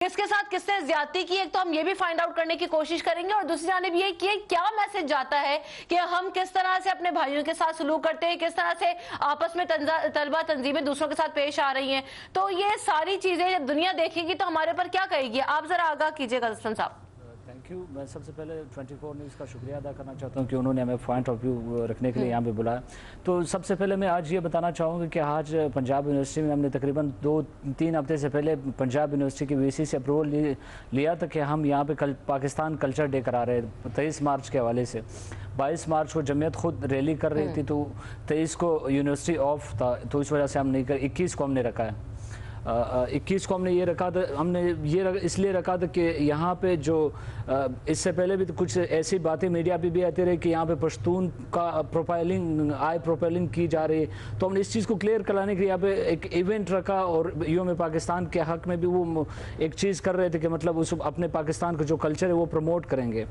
کس کے ساتھ کس نے زیادتی کی، ایک تو ہم یہ بھی فائنڈ آؤٹ کرنے کی کوشش کریں گے، اور دوسری جانب یہ کہ کیا میسج جاتا ہے کہ ہم کس طرح سے اپنے بھائیوں کے ساتھ سلوک کرتے ہیں، کس طرح سے آپس میں طلبہ تنظیمیں دوسروں کے ساتھ پیش آ رہی ہیں۔ تو یہ ساری چیزیں جب دنیا دیکھے گی تو ہمارے پر کیا کہے گی؟ آپ ذرا آگاہ کیجئے گا حسن صاحب۔ Thank you. میں سب سے پہلے 24 نیوز کا شکریہ ادا کرنا چاہتا ہوں کہ انہوں نے ہمیں پوائنٹ آف ویو رکھنے کے لیے یہاں پہ بلایا۔ تو سب سے پہلے میں آج یہ بتانا چاہوں گا کہ آج پنجاب یونیورسٹی میں ہم نے تقریباً 2-3 ہفتے سے پہلے پنجاب یونیورسٹی کی وی سی سے اپروول لیا تھا کہ ہم یہاں پہ پاکستان کلچر ڈے کرا رہے ہیں 23 مارچ کے حوالے سے۔ 22 مارچ کو جمعیت خود ریلی کر رہی تھی تو 23 کو یونیورسٹی آف تھا، تو اس وجہ سے ہم نہیں کر 21 کو ہم نے رکھا ہے۔ 21 کو ہم نے یہ رکھا تھا، ہم نے یہ اس لیے رکھا تھا کہ یہاں پہ جو اس سے پہلے بھی کچھ ایسی باتیں میڈیا پہ بھی آتی رہی کہ یہاں پہ پشتون کا پروفائلنگ کی جا رہی ہے، تو ہم نے اس چیز کو کلیئر کرانے کے لیے یہاں پہ ایک ایونٹ رکھا، اور یوم پاکستان کے حق میں بھی وہ ایک چیز کر رہے تھے کہ مطلب اس اپنے پاکستان کا جو کلچر ہے وہ پروموٹ کریں گے،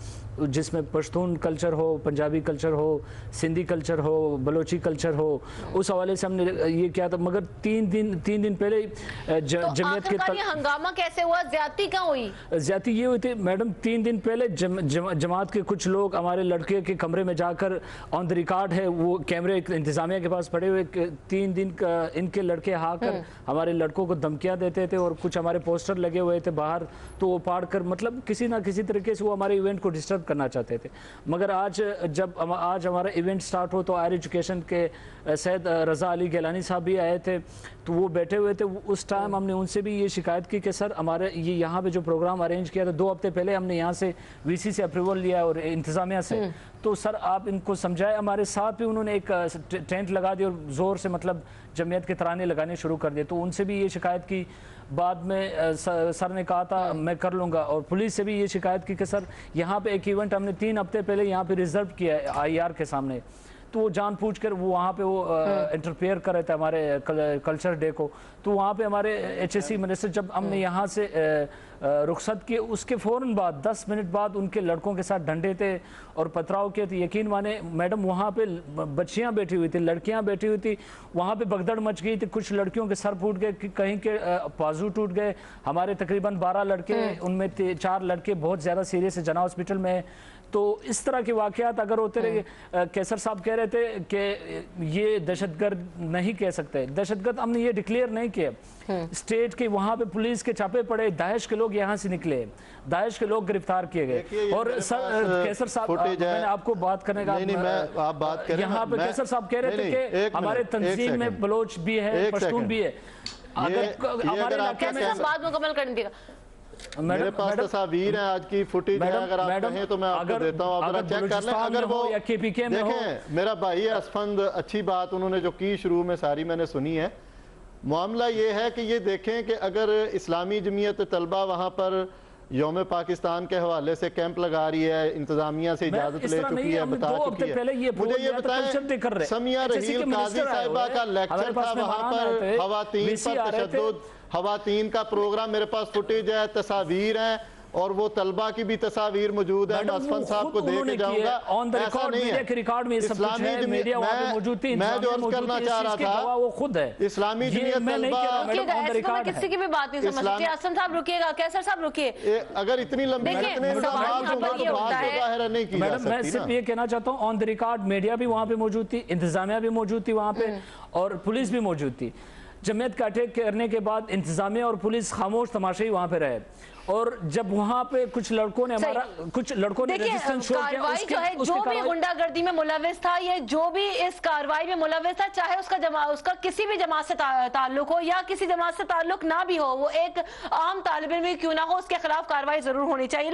جس میں پشتون کلچر ہو، پنجابی کلچر ہو، سندھی کلچر ہو، بلوچی کلچر ہو، اس حوالے سے ہم نے یہ کیا تھا۔ مگر 3 دن پہلے جمعیت کے ہنگامہ کیسے ہوا؟ زیادتی کہاں ہوئی؟ زیادتی یہ ہوئی تھی میڈم، 3 دن پہلے جماعت کے کچھ لوگ ہمارے لڑکے کے کمرے میں جا کر آن دی ریکارڈ ہے، وہ کیمرے انتظامیہ کے پاس پڑے ہوئے، 3 دن ان کے لڑکے آ کر ہمارے لڑکوں کو دھمکیاں دیتے تھے، اور کچھ ہمارے پوسٹر لگے ہوئے تھے باہر، تو وہ پاڑ کر مطلب کسی نہ کسی طریقے سے وہ ہمارے ایونٹ کو ڈسٹرب کرنا چاہتے تھے۔ مگر آج ہمارا ایونٹ سٹارٹ ہو تو ہائر ایجوکیشن کے سید رضا علی گیلانی صاحب بھی آئے تھے، تو وہ بیٹھے ہوئے تھے۔ اس ٹائم ہم نے ان سے بھی یہ شکایت کی کہ سر ہمارے یہاں پہ جو پروگرام ارینج کیا تھا 2 ہفتے پہلے ہم نے یہاں سے وی سی سے اپروول لیا اور انتظامیہ سے، تو سر آپ ان کو سمجھائے۔ ہمارے ساتھ بھی انہوں نے ایک ٹینٹ لگا دیا اور زور سے مطلب جمعیت کے ترانے لگانے شروع کر دیے، تو ان سے بھی یہ شکایت کی۔ بعد میں سر نے کہا تھا میں کر لوں گا، اور پولیس سے بھی یہ شکایت کی کہ سر یہاں پہ ایک ایونٹ ہم نے 3 ہفتے پہلے یہاں پہ ریزرو کیا ہے آئی آر کے سامنے، تو وہ جان پوچھ کر وہاں پہ وہ انٹرفیئر کر رہے تھے ہمارے کلچر ڈے کو، تو وہاں پہ ہمارے ایچ ایس سی منسٹر جب ہم نے یہاں سے رخصت کیے، اس کے فوراً بعد 10 منٹ بعد ان کے لڑکوں کے ساتھ ڈنڈے تھے اور پتھراؤ کیے تھے۔ یقین مانے میڈم، وہاں پہ بچیاں بیٹھی ہوئی تھی، لڑکیاں بیٹھی ہوئی تھی، وہاں پہ بگدڑ مچ گئی تھی، کچھ لڑکیوں کے سر پھوٹ گئے، کہیں کے بازو ٹوٹ گئے۔ ہمارے تقریباً 12 لڑکے، ان میں 4 لڑکے بہت زیادہ سیریس ہے، جناح ہاسپٹل میں۔ تو اس طرح کے واقعات اگر ہوتے رہے، کیسر صاحب کہہ رہے تھے کہ یہ دہشت گرد نہیں کہہ سکتے، دہشت گرد ہم نے یہ ڈکلیئر نہیں کیا۔ اسٹیٹ کے وہاں پہ پولیس کے چھاپے پڑے، داعش کے لوگ یہاں سے نکلے، داعش کے لوگ گرفتار کیے گئے۔ اور کیسر صاحب، میں نے آپ کو بات کرنے کا، یہاں پہ کیسر صاحب کہہ رہے تھے کہ ہمارے تنظیم میں بلوچ بھی ہے، پشتون بھی ہے۔ ہمارے علاقے میں بات مکمل کرنے دیگا۔ میرے پاس تصاویر ہیں آج کی، فوٹیج ہے، اگر آپ کہیں تو میں آپ کو دیتا ہوں، آپ ذرا چیک کر لیں۔ اگر وہ دیکھیں، میرا بھائی اسفند اچھی بات انہوں نے جو کی شروع میں ساری میں نے سنی ہے۔ معاملہ یہ ہے کہ یہ دیکھیں کہ اگر اسلامی جمعیت طلبہ وہاں پر یوم پاکستان کے حوالے سے کیمپ لگا رہی ہے، انتظامیہ سے اجازت لے چکی ہے، بتا چکی ہے، مجھے یہ بتائیں سمیہ رحیل قاضی صاحبہ کا لیکچر تھا وہاں پر، خواتین پر تشدد، خواتین کا پروگرام، میرے پاس فوٹیج ہے، تصاویر ہیں، اور وہ طلبہ کی بھی تصاویر موجود ہیں، میں اسفند صاحب کو دے کے جاؤں گا۔ ایسا نہیں ہے، اسلامی جمیت، میں جو عرض کرنا چاہ رہا تھا، اسلامی جمیت طلبہ، کسی کی بھی بات نہیں سمجھتی۔ حسن صاحب رکیے گا، کیسر صاحب رکیے، اگر اتنی لمبی اتنے سوال ہوگا تو بات کو ظاہر نہیں کی جا سکتی نا۔ میں صرف یہ کہنا چاہتا ہوں، آن دی ریکارڈ میڈیا بھی وہاں پہ موجود تھی، انتظامیہ بھی موجود تھی وہاں پہ، اور پولیس بھی موجود تھی۔ جمعیت کا اٹیک کرنے کے بعد انتظامیہ اور پولیس خاموش تماشائی وہاں پہ رہے، اور جب وہاں پہ کچھ لڑکوں نے ریزسٹنس شو کیا، کاروائی جو ہے، جو بھی غنڈہ گردی میں ملوث تھا، یہ جو بھی اس کاروائی میں ملوث تھا، چاہے اس کا کسی بھی جماعت سے تعلق ہو یا کسی جماعت سے تعلق نہ بھی ہو، وہ ایک عام طالب علم کیوں نہ ہو، اس کے خلاف کاروائی ضرور ہونی چاہیے۔